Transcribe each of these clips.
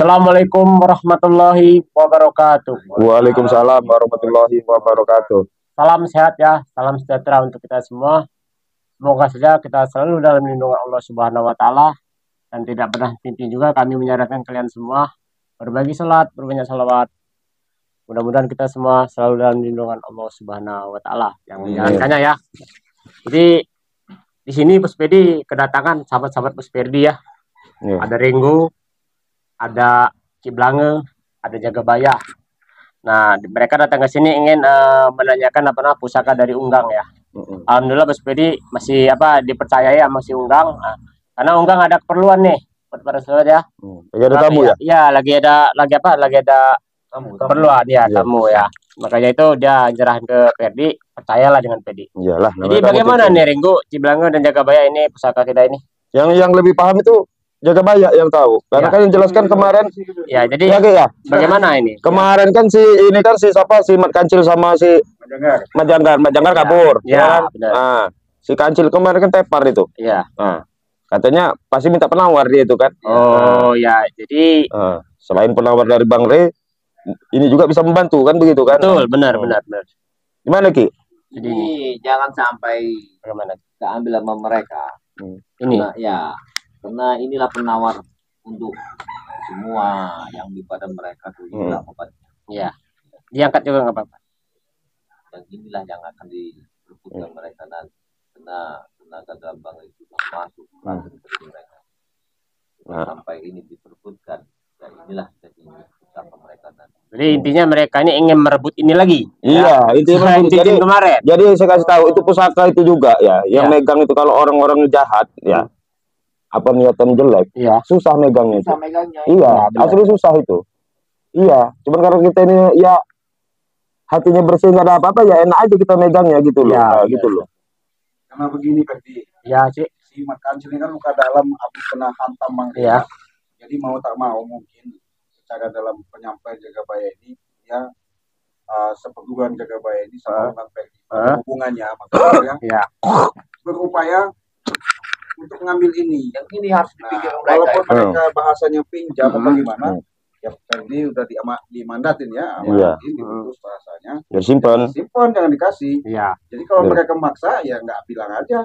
Assalamualaikum warahmatullahi wabarakatuh. Waalaikumsalam warahmatullahi wabarakatuh. Salam sehat ya, salam sejahtera untuk kita semua. Semoga saja kita selalu dalam lindungan Allah Subhanahu wa taala dan tidak pernah henti juga kami menyarankan kalian semua berbagi salat, berbanyak salawat. Mudah-mudahan kita semua selalu dalam lindungan Allah Subhanahu wa taala yang menjalankannya ya. Jadi di sini Puspedi kedatangan sahabat-sahabat Puspedi ya. Ada Ringo, ada Ciblange, ada Jagabaya. Nah, mereka datang ke sini ingin menanyakan pusaka dari Unggang ya. Alhamdulillah Puspedi masih dipercayai sama si Unggang. Nah, karena Unggang ada keperluan nih buat para sahabat ya. Lagi ada tamu ya? Iya, lagi ada keperluan ya, tamu ya. Makanya itu dia nyerahin ke Ferdi, percayalah dengan Ferdi. Iyalah. Jadi bagaimana nih Ringo, Ciblange dan Jagabaya ini pusaka kita ini? Yang lebih paham itu Jagabaya yang tahu. Karena kan yang jelaskan kemarin. Ya, jadi bagaimana ini? Kemarin kan si Mat Kancil sama si Majanggar kabur. Ya, kan? benar. Nah, si Kancil kemarin kan tepar itu. Iya. Nah, katanya pasti minta penawar dia itu kan. Oh ya, jadi selain penawar dari Bang Rey, ini juga bisa membantu kan begitu kan? Betul, benar. Gimana Ki? Jadi jangan sampai Bagaimana? keambil sama mereka. Ini. Nah, ya, karena inilah penawar untuk semua yang di badan mereka tuh inilah obatnya. Iya. Diangkat juga nggak apa-apa. Dan inilah yang akan direbutkan mereka nanti. Karena tenaga gambang itu masuk ke mereka. Sampai ini diperbutkan. Dan inilah jadi usaha mereka nanti. Jadi intinya mereka ini ingin merebut ini lagi. Iya, itu jadi kemarin. Jadi saya kasih tahu itu pusaka itu juga ya, yang megang itu kalau orang-orang jahat ya. Apa niatan jelek, susah megangnya itu. Iya, asli susah itu. Iya, cuman karena kita ini ya hatinya bersih nggak ada apa-apa ya enak aja kita megangnya gitu loh. Gitu loh. Karena begini Ferdi. Ya, Cik. Si Mat Kancil ini kan luka dalam habis kena hantam Bang. Iya. Jadi mau tak mau mungkin secara dalam penyampaian Jagabaya ini ya sepegugan Jagabaya ini sama Bang Ferdi. Hubungannya maksudnya berupaya untuk mengambil ini. Yang ini harus dipikir mereka. Walaupun mereka bahasanya pinjam atau gimana, ya Ferdi udah dimandatin ya, diputus bahasanya. Ya simpan, jangan dikasih. Iya. Jadi kalau mereka maksa ya nggak bilang aja.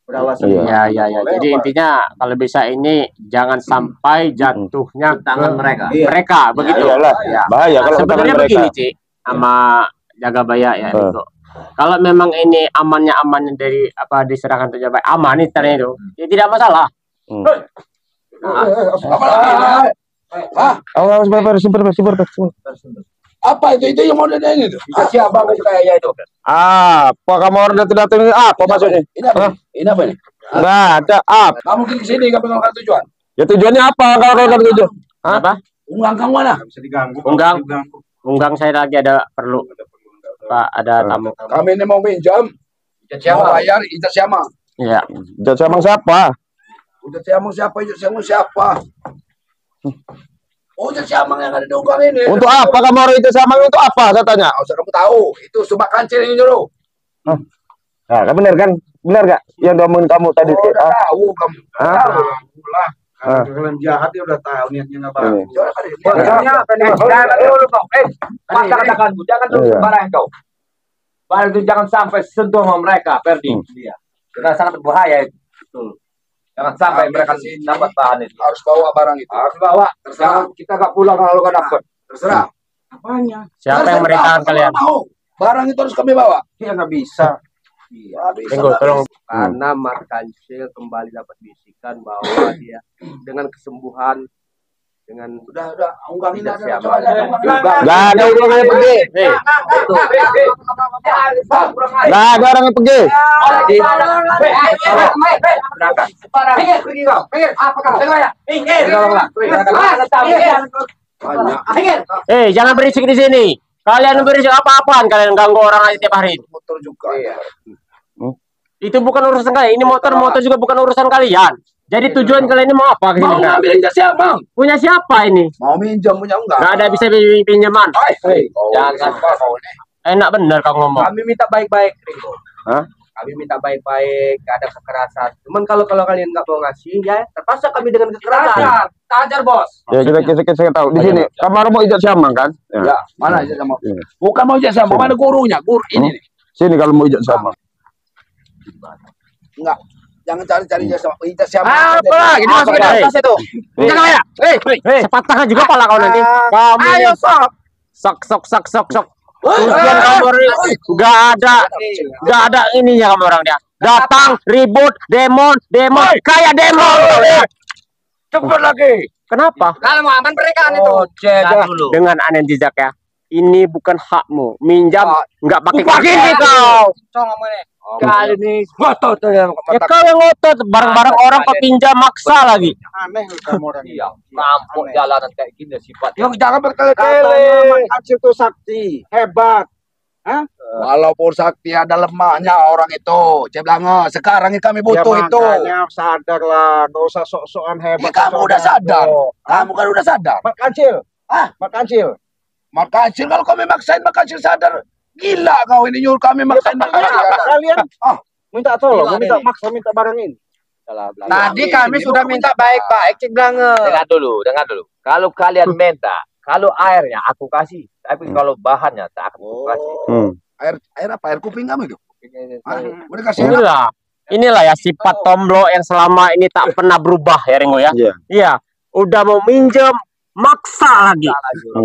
Beralasan. Iya. Jadi intinya kalau bisa ini jangan sampai jatuhnya tangan mereka. Mereka begitu. Iyalah. Bahaya kalau sebenarnya begini, Cik, sama Jagabaya ya itu. Kalau memang ini amannya dari diserahkan ke Jagabaya aman nih ternyata itu, ya tidak masalah. Apa itu yang mau datang itu? Siapa kayaknya itu? Apa kamu orang datang ini? Apa maksudnya? Ini apa ini? Enggak ada apa. Kamu ke sini kamu nggak tujuan? Ya tujuannya apa kalau kau tujuan? Apa? Unggang kamu mana? Bisa diganggu. Unggang saya lagi ada perlu. Pak, ada tamu. Kami ini mau pinjam. Siapa bayar? Ijaz siapa? Iya. Ijaz siapa? Ijaz siapa? Oh, Ijaz siapa yang ada di Unggang ini? Untuk apa kamu orang Ijaz siapa untuk apa? Saya tanya. Usah kamu tahu. Itu Subak Kancil yang nyuruh. Nah, benar kan? Benar gak yang diomongin kamu tadi? Udah tahu kamu. Alhamdulillah. Kalian jahat dia udah tahu niatnya nggak bagus. Jangan terus sembarangan kau. Barang itu jangan sampai sentuh sama mereka, Ferdi. Karena sangat berbahaya itu. Jangan sampai mereka dapat bahan itu. Harus bawa barang itu. Harus bawa. Jangan kita nggak pulang kalau nggak dapat. Terserah. Apanya? Siapa yang merintahkan kalian? Barang itu harus kami bawa. Dia nggak bisa. Iya, Tunggu, tolong. Karena Mat Kancil kembali dapat bisikan bahwa dia dengan kesembuhan dengan udah Unggang ini ada nggak ada orang yang pergi. Nggak ada orang yang pergi. Jangan berisik di sini. Kalian berisik apa-apaan kalian ganggu orang aja tiap hari. Motor juga. Itu bukan urusan kalian. Ini motor juga bukan urusan kalian. Jadi tujuan kalian ini mau apa? Mau ngambil siapa? Punya siapa ini? Mau minjam punya enggak? Nggak ada bisa pinjaman. Jangan kau ini. Enak bener kamu ngomong. Kami minta baik-baik, Ringo. Kami minta baik-baik, gak ada kekerasan. Cuman kalau kalian nggak mau ngasih, ya terpaksa kami dengan kekerasan. Tajar bos. Ya kita tahu di sini. Kamar mau ijazah sama kan? Ya, mana ijazah sama? Bukan mau ijazah sama, mana gurunya? Guru ini nih. Sini kalau mau ijazah sama. Enggak. Jangan cari-cari ijazah sama. Apa? Gini masukin ke tas itu. Jangan ya. Sepatahkan juga pala kau nanti. Ayo Sok. Ujian kamu gak ada ininya kamu orang dia. Datang ribut demon kayak demon. Cepet lagi. Kenapa? Kalau mau aman pernikahan itu. Dengan Anen Jejak ya. Ini bukan hakmu. Minjam nggak pakai gini kau. Kali ini ngotot yang kau yang ngotot bareng-bareng orang kau pinjam maksa lagi. Aneh kamu orang ini. Rampok jalanan kayak gini sifatnya. yang jangan Katanya berkele-kele. Mang Acil tuh sakti, hebat. Walaupun sakti ada lemahnya orang itu, Ceblango. Sekarang ini kami butuh Ya, itu. makanya sadar lah, gak usah sok-sokan Ya, hebat. kamu udah sadar. Kamu kan udah sadar. Mak Acil. Mak Acil. Makasih kalau kami maksain makasih sadar. Gila kau ini nyuruh kami maksain makasih. Kalian minta tolong, minta barang ini. Tadi kami sudah minta baik-baik, Cik Blange. Dengar dulu. Kalau kalian minta, kalau airnya aku kasih, tapi kalau bahannya tak aku kasih. Air apa? Air kuping kami itu. Udah kasih air. Inilah ya sifat tomblo yang selama ini tak pernah berubah ya Ringo ya. Iya. Udah mau minjem maksa lagi.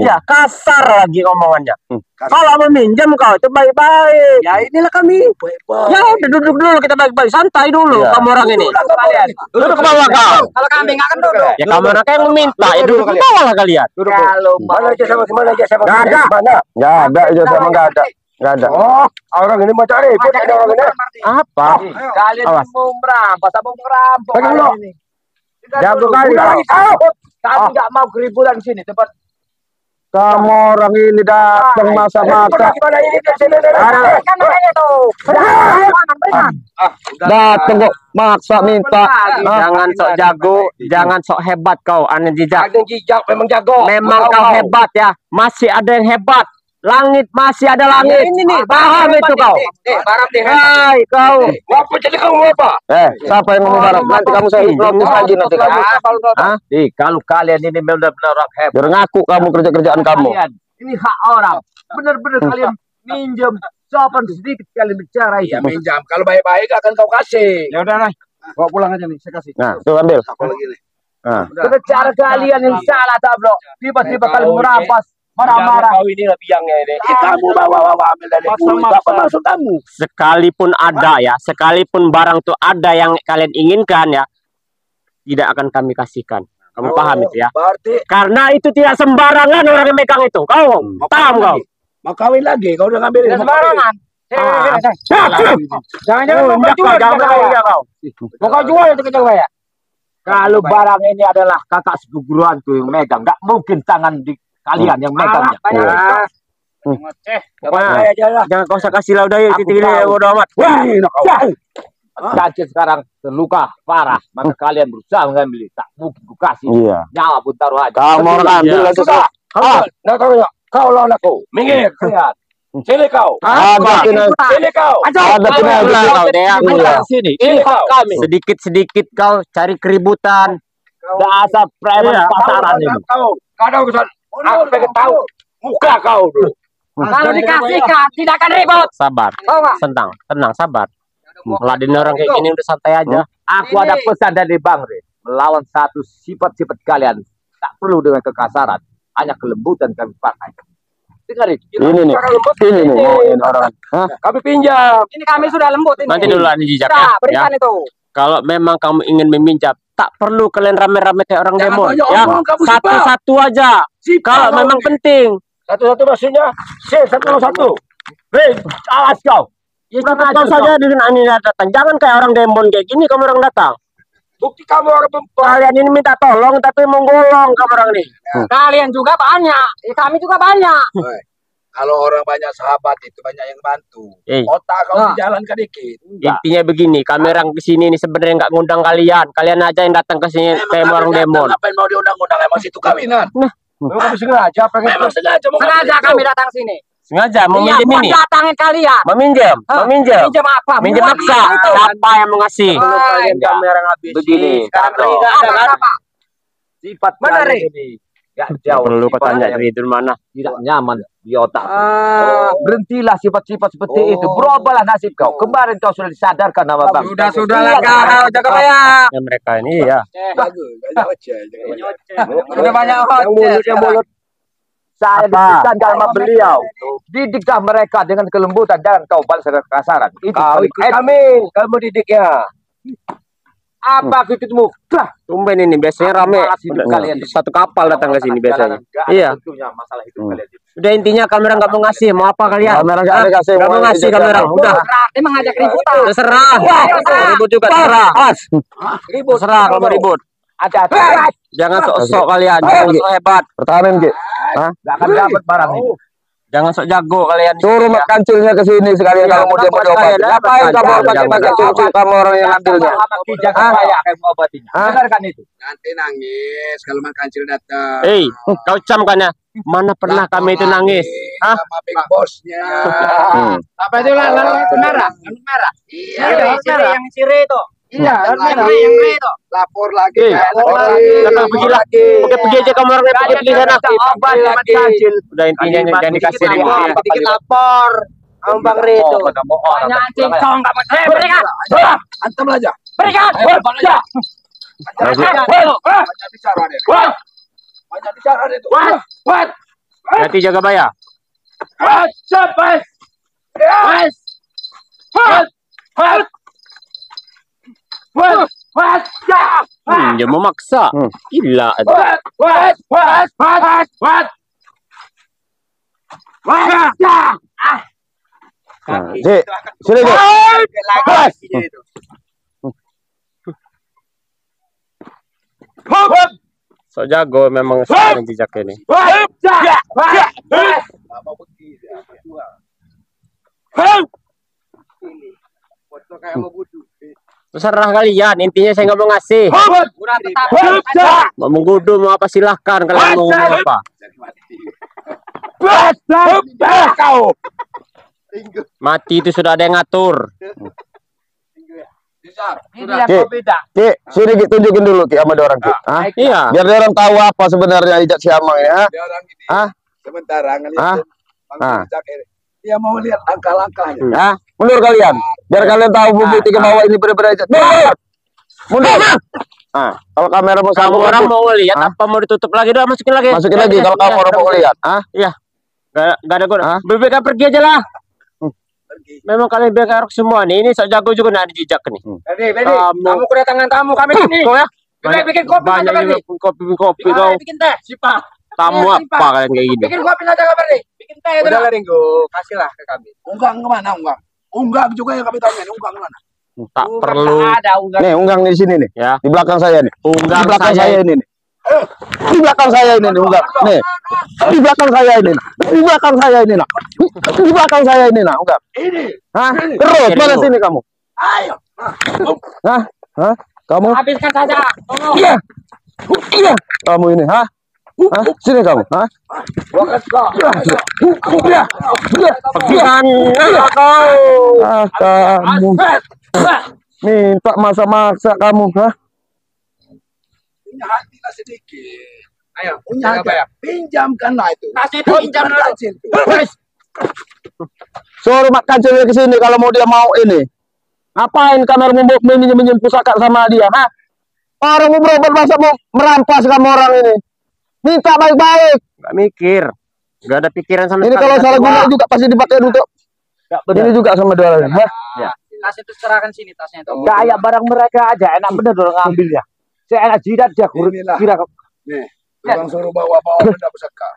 Ya, kasar lagi omongannya. Kalau meminjam kau itu baik-baik. Ya inilah kami. Ya udah duduk dulu kita baik-baik, santai dulu kamu orang ini. Duduk ke bawah kau. Kalau kami nggak akan duduk. Ya kamu orang yang meminta, ya duduk ke bawah lah kalian. Kalau Mana aja sama Nggak ada. Nggak ada ijazah sama nggak ada. Nggak ada. Oh, orang ini mau cari. Ada orang ini. Apa? Kalian mau merampas apa merampok Bagaimana? ini? Jago kali kau. Kami nggak mau keributan sini tempat. Kamu orang ini datang masa-masa. Gimana ini? Datang kok maksa minta. Jangan sok jago, jangan sok hebat kau, Anen Jejak. Ada jejak memang jago. Memang kau hebat ya. Masih ada yang hebat. Langit masih ada langit. ini nih, paham itu kau. barang deh. Hai kau. Apa jadi kamu apa? Siapa yang ngomong barang? Nanti kamu saya hipnotis lagi nanti kamu. Kalau kalian ini benar-benar orang hebat. Biar ngaku kamu kerjaan kamu. Kalian, ini hak orang. Benar-benar kalian minjem. Sopan sedikit kalian bicara Ya minjam. Kalau baik-baik akan kau kasih. Ya udah, bawa pulang aja nih, saya kasih. Nah, tuh ambil. Apa lagi nih? Nah. Cara kalian yang salah tablo. Tiba-tiba kalian merampas. Marah-marah. Kau ini biangnya ini. Kamu bawa ambil dari guru. Apa maksud kamu? Sekalipun ada ya, sekalipun barang itu ada yang kalian inginkan ya, tidak akan kami kasihkan. Kamu paham itu ya? Berarti Karena itu tidak sembarangan orang yang megang itu. Kau paham kau? mau kawin lagi? Kau udah ngambilin Sembarangan. Jangan-jangan mau jual kau. Mau kau jual itu kita ya? Kalau barang ini adalah kakak sepupuan tuh yang megang, nggak mungkin tangan di kalian yang megangnya. Jangan kau usah kasih lauda yuk, titik ini bodo amat. Kaki sekarang terluka parah, maka kalian berusaha mengambil, tak mungkin ku kasih. Iya. Nyawa pun taruh aja. Kamu orang ambil lah Sudah. Nah kau lawan aku. Minggir. Sini kau. Sini kau. Ada kau deh. Sini, Ini ini hak kami. Sedikit-sedikit kau cari keributan. Dasar preman pasaran ini. Kau ada urusan. Aku pengen tahu muka kau dulu. Kalau dikasihkan tidak akan ribut. Sabar, tenang, sabar. Meladeni orang kayak gini udah santai aja. Aku ada pesan dari Bang Re. Melawan satu sifat-sifat kalian. Tak perlu dengan kekasaran. Hanya kelembutan kami pakai. Dengar Ini nih orang. Kami pinjam. Ini kami sudah lembut ini. Nanti dulu Anen Jejak Sudah, ya. berikan itu. Kalau memang kamu ingin meminjam, tak perlu kalian rame-rame kayak orang Jangan demon. banyak Ya, omong, kamu satu-satu aja. Kalau memang penting. Satu-satu maksudnya. Satu. Hei, awas kau. Ya cepat kau saja dengan Ani datang. Jangan kayak orang demon kayak gini kamu orang datang. Bukti kamu orang perempuan. Kalian ini minta tolong tapi menggolong kamu orang ini. Kalian juga banyak. Kami juga banyak. Kalau orang banyak sahabat itu banyak yang bantu. Otak kau dijalankan dikit. Intinya begini, kami orang di sini ini sebenarnya nggak ngundang kalian. Kalian aja yang datang ke sini kayak orang demon. Ngapain mau diundang-undang emang situ kawinan? Memang kamu sengaja pengen sengaja Sengaja kami datang sini. Sengaja meminjam ini. Datangin kalian. Meminjam. Minjem apa? Minjem maksa. Siapa yang mau ngasih? Kamera habis. Begini. Sifat mana ini. Gak jauh. Perlu kau tanya itu mana? Tidak nyaman di otak. Berhentilah sifat-sifat seperti itu. Berubahlah nasib kau. Kemarin kau sudah disadarkan nama bang. Sudah kau jaga bayar. Mereka ini ya. Sudah banyak mulut. Saya diberikan sama beliau. Didiklah mereka dengan kelembutan, jangan kau balas dengan kekasaran. Itu kami, kamu didiknya. Apa aktivitasmu? Tumben ini biasanya rame. Satu kapal datang ke sini biasanya. Iya. Masalah hidup kalian. Udah intinya kamera nggak mau ngasih. Mau apa kalian? Kamera nggak mau ngasih kamera. Udah. Emang ngajak ributan. Terserah. Ribut juga terserah. Ribut terserah kalau mau ribut. Ada. Jangan sok-sok kalian. Jangan sok hebat. Pertahanan Ki. Gak akan dapat barang ini. Jangan sok jago kalian. Suruh mak kancilnya ke sini sekalian kalau mau dia mau diobat. Ngapain kamu pakai cucu kamu orang yang ngambilnya? Jaga saya akan mengobatinya. Dengarkan itu. Nanti nangis kalau mak kancil datang. Kau camkan ya. Mana pernah kami itu nangis? Sama big bosnya. Apa itu lalu merah? Iya, yang ciri itu. Iya, yang itu. Lapor lagi. Pergi lagi. Pergi aja kamu orang pergi sana. Obat kancil. Udah intinya jangan dikasih Dikit lapor. Bang Redo. Banyak cincong kamu. Berikan. Antam aja. Berikan. Banyak bicara deh. Banyak bicara deh tuh. Nanti jaga bayar. Dia memaksa. Gila. Dik, sini Dik. So jago memang sekarang jejak ini. Terserah kalian, intinya saya nggak mau ngasih. Mau menggudu mau apa silahkan kalian mau ngomong apa. Mati itu sudah ada yang ngatur. Ki, sini Ki tunjukin dulu Ki sama dia orang Ki. Iya. Biar dia orang tahu apa sebenarnya Ijak Siamang ya. Sementara ngelihat dia mau lihat langkah-langkahnya. Mundur kalian. Biar kalian tahu bukti ke bawah ini benar-benar Ijak. Mundur. Kalau kamera mau kamu orang mau lihat apa mau ditutup lagi? Udah masukin lagi. Masukin lagi kalau kamu orang mau lihat. Iya. Gak ada guna. BBK pergi aja lah. Memang kalian BK semua nih. Ini sok jago juga nak dijak nih. Kamu kedatangan tamu kami sini. Kau ya? Bikin kopi. Banyak juga kopi kau. Bikin teh. Sipa. Tamu apa kalian kayak gini? Bikin kopi aja kabar nih. Bikin teh itu. Udah lah Ringo, kasihlah ke kami. Unggang kemana Unggang? Unggang juga yang kami tanya. Unggang kemana? Tak perlu. Nih Unggang di sini nih. Ya. Di belakang saya nih. Unggang di belakang saya ini nih. Di belakang saya ini nih Unggang. Nih. Di belakang saya ini. Di belakang saya ini nak. Di belakang saya ini nak Unggang. Ini. Terus mana sini kamu? Ayo. Kamu? Habiskan saja. Iya. Iya. Kamu ini, sini kamu, kamu minta masa-masa kamu, Punya hatilah sedikit. Ayo, punya apa ya? Pinjamkanlah itu. Kasih pinjam dulu. Suruh mak kancilnya ke sini kalau mau dia mau ini. Ngapain kamera minjem pusaka sama dia, Orang mau berobat masa mau merampas kamu orang ini. Minta baik-baik. Gak mikir. Gak ada pikiran sama ini kalau salah guna juga pasti dipakai untuk ini juga sama dua orang. Ya. Tas itu serahkan sini tasnya itu. Kayak barang mereka aja enak bener dong ngambilnya. Saya enak jidat dia kira. Nih, orang suruh bawa-bawa benda pusaka.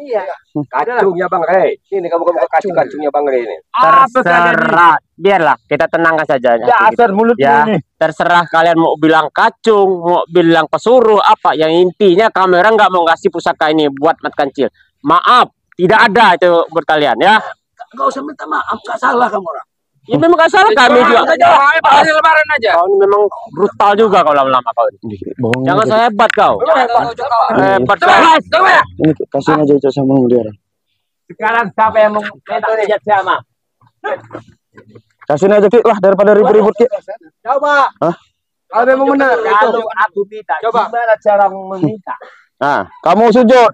Iya. Kacungnya Bang Rey. Ini kamu kacungnya Bang Rey ini. Terserah. Biarlah kita tenangkan saja. Ya asal mulut ini. Terserah kalian mau bilang kacung, mau bilang pesuruh apa. Yang intinya kamera nggak mau ngasih pusaka ini buat mat kancil. Maaf, tidak ada itu buat kalian ya. Enggak usah minta maaf, gak salah kamu orang. Ya memang gak salah kami juga. Hari lebaran aja. Kau ini memang brutal juga kau lama-lama kau ini. Jangan sehebat kau. Hebat kau. Ini kasih aja itu sama dia. Sekarang siapa yang mau minta pijat Syama? Kasih aja Ki lah daripada ribut-ribut Ki. Coba. Hah? Kalau memang benar, Kalau aku minta, Coba. gimana cara meminta? Nah, kamu sujud.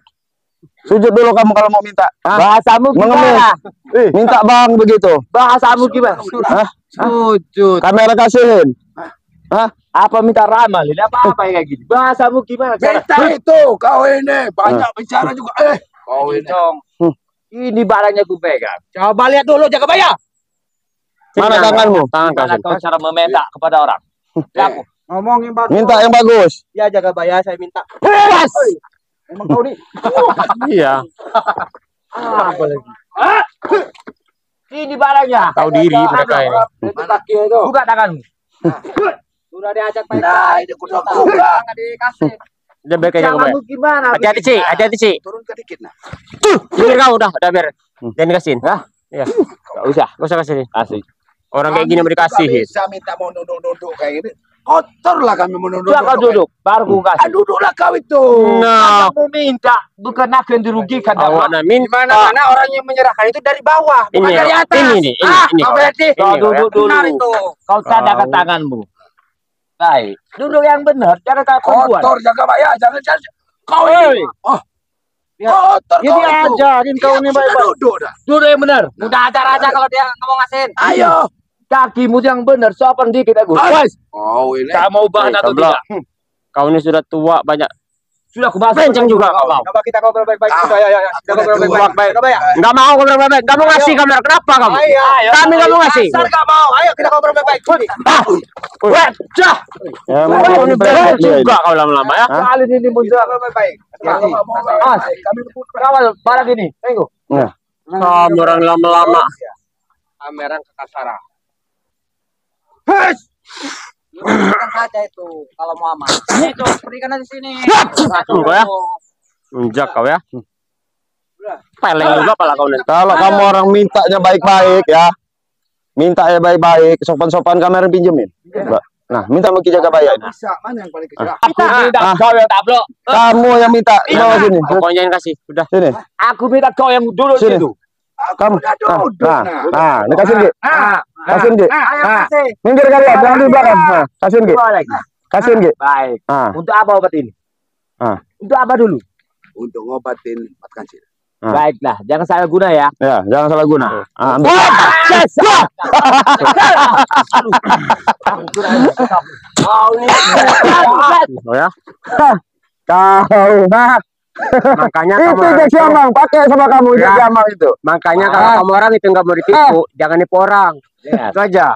Sujud dulu kamu kalau mau minta. Bahasamu gimana? Minta Bang begitu. Bahasamu gimana? Sujud. Kamera kasihin. Apa minta ramal? Ini apa yang kayak gini? Bahasamu gimana? Minta itu, kau ini banyak bicara juga. Kau ini. Ini barangnya ku pegang. Coba lihat dulu jaga bayar. Mana tanganmu? Gimana kau cara meminta kepada orang? Aku. Ngomongin bagus. Minta yang bagus. Ya jaga bayar saya minta. Bebas. Emang kau nih. Iya. Apa lagi? Ini barangnya. Tahu diri mereka ini. Itu kaki itu. Buka tanganmu. Sudah diajak baik. Nah, ini kuda kuda. Enggak dikasih. Udah baik aja kemarin. Kamu gimana? Hati-hati Ci, hati-hati Ci. Turun ke dikit nah. Biar kau udah biar. Jangan dikasihin. Iya. Enggak usah. Gak usah kasih. Kasih. Orang kayak gini mau dikasihin. Bisa minta mau duduk-duduk kayak gini. Kotor lah kami mau duduk. Coba kau duduk, baru ku kasih. Duduklah kau itu. Nah, Kamu minta, bukan aku yang dirugikan. awak nak minta. Mana orang yang menyerahkan itu dari bawah, bukan Ini, dari atas. ini. Kau berarti. Kau duduk dulu. Benar itu. Kau tadahkan tanganmu. Baik. Duduk yang benar, jangan kayak perempuan. Kotor jaga bayar, jangan kau ini. Kotor Ini kau itu. ajarin kau ini baik-baik. Duduk dah. Duduk yang benar. Udah ajar aja kalau dia ngomong asin. Ayo. Kakimu yang benar, sopan dikit aku. Wes. Kau ini. Kamu bahas atau Goblok. tidak? Kau ini sudah tua banyak. Sudah aku bahas. Benceng juga kau mau. Coba kita ngobrol baik-baik. Ya. Kita ngobrol baik-baik. Baik. Coba ya. Enggak mau kau baik. Kamu ngasih kamera. Kenapa kamu? Kami kamu ngasih. Asal nggak mau. Ayo kita ngobrol baik-baik. Wajah. Ya, Kau ini berat juga kau lama-lama ya. Kali ini muncul Baik-baik. Kami kawal barang ini. Tengok. Kamu orang lama-lama. Kamera kekasaran. Berikan saja itu kalau mau aman. Itu berikan aja sini. Kau ya. Injak kau ya. Peleng juga pala kau nanti. Kalau kamu orang mintanya baik-baik ya. Mintanya baik-baik, sopan-sopan kamera pinjemin. Nah, minta mau jaga bayar. Bisa mana yang paling kecil? Aku minta kau yang tablok. Kamu yang minta. Bawa sini. Pokoknya yang kasih. Udah. Sini. Aku minta kau yang duduk Sini. situ. Kamu. Duduk. Nah, ini kasihin Ki. Kasihin Ki. Ayo kasih. Minggir kalian, jangan di belakang. Nah, kasihin Ki. Kasihin Ki. Baik. Nah, Untuk apa obat ini? Untuk apa dulu? Untuk ngobatin mat kancil. Baiklah, jangan salah guna ya. ya, jangan salah guna. Ambil. Oh ya. Kau. Nah, Makanya itu kamu Jack Siamang, pakai sama kamu Jack Siamang itu. makanya kalau kamu orang itu nggak mau ditipu, jangan nipu orang. Lihat. Itu aja.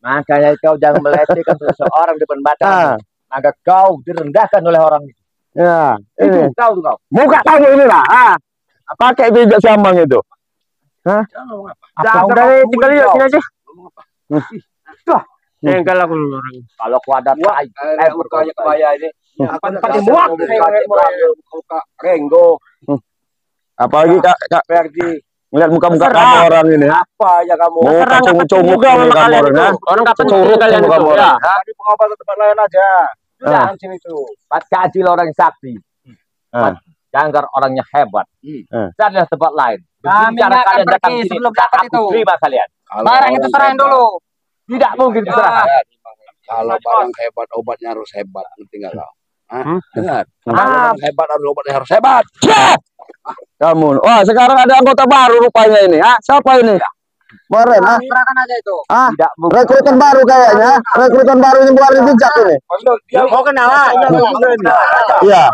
Makanya kau jangan melecehkan seseorang depan mata. Maka kau direndahkan oleh orang itu. Ya, Itu ini. kau. Muka kamu ini lah. Pakai itu Jack Siamang itu. Apa udah tinggal yuk sini aja. Tinggal aku orang. Kalau kau ada Mukanya kebaya ini. pakai muak. Muka Renggo. Apalagi Kak Pergi. ngeliat muka-muka kamu orang ini. Apa ya kamu? Muka Serang cunguk-cunguk juga ini sama kamu kalian orang. itu. Orang nggak penting Curut kalian kamu itu. orang. Ya. Di pengobatan tempat lain aja. Sudah. Sini tuh. Pat kacil orang yang sakti. Jangan orangnya hebat. Carilah tempat lain. Kami Cara nggak akan kalian datang pergi sini, sebelum tak dapat aku itu. terima kalian. Barang itu serahin dulu. Tidak mungkin diserahkan. Kalau barang hebat obatnya harus hebat, ngerti nggak kau? Dengar. Barang hebat harus obatnya harus hebat. Kamu. Wah, sekarang ada anggota baru rupanya ini. Siapa ini? Kemarin, Serahkan aja itu. Tidak mungkin. rekrutan baru kayaknya. Rekrutan baru ini bukan dijak ini. Dia mau kenalan. Iya.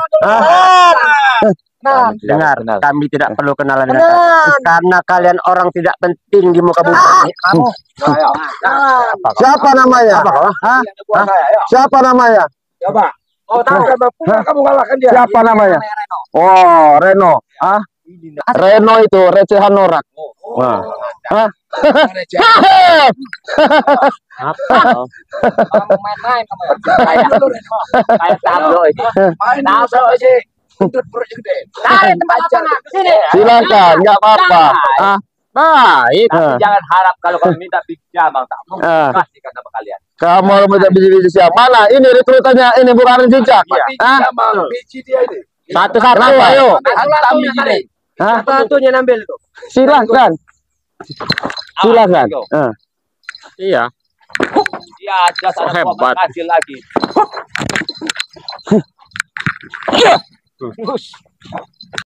Dengar, kami tidak perlu kenalan dengan kalian. Karena kalian orang tidak penting di muka bumi. Siapa namanya? Siapa namanya? Coba. Oh, tahu kan kamu kalahkan dia. Siapa namanya? Oh, Reno. Reno itu recehan norak. Wah. Main-main kamu ya. Kayak tablo ini. Main dulu sama si Untut perutnya gede. Cari tempat sana. Sini. Silakan, nggak apa-apa. Baik. Tapi jangan harap kalau kamu minta pinjaman tak mungkin kasihkan sama kalian. Kamu harus minta biji-biji siapa? Mana? Ini rekrutannya, ini bukan jejak. Jamal, biji dia ini. Satu-satu, Kenapa? ayo. Hantam biji dia. Satu-satunya ambil itu. Silakan. Silakan. Iya. Dia ada sana hebat. Kecil lagi.